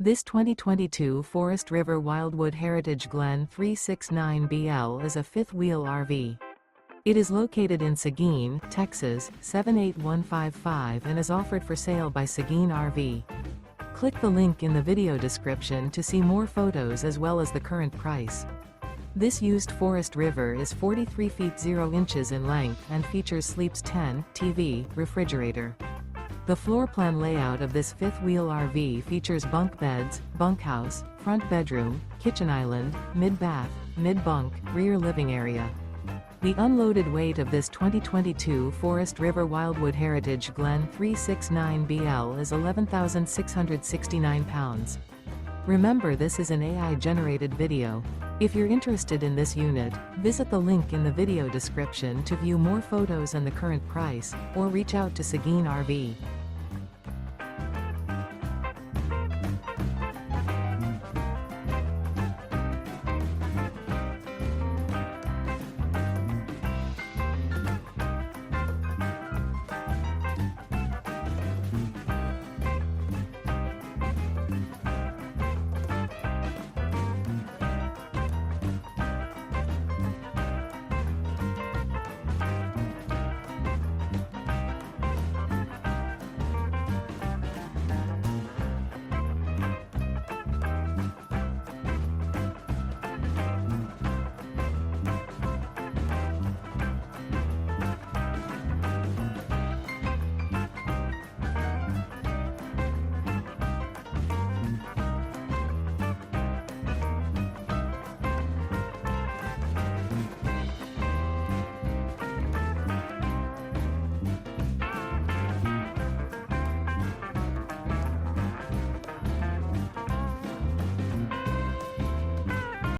This 2022 Forest River Wildwood Heritage Glen 369BL is a fifth-wheel RV. It is located in Seguin, Texas, 78155 and is offered for sale by Seguin RV. Click the link in the video description to see more photos as well as the current price. This used Forest River is 43 feet 0 inches in length and features sleeps 10, TV, refrigerator. The floor plan layout of this fifth-wheel RV features bunk beds, bunkhouse, front bedroom, kitchen island, mid-bath, mid-bunk, rear living area. The unloaded weight of this 2022 Forest River Wildwood Heritage Glen 369BL is 11,669 pounds. Remember, this is an AI-generated video. If you're interested in this unit, visit the link in the video description to view more photos and the current price, or reach out to Seguin RV.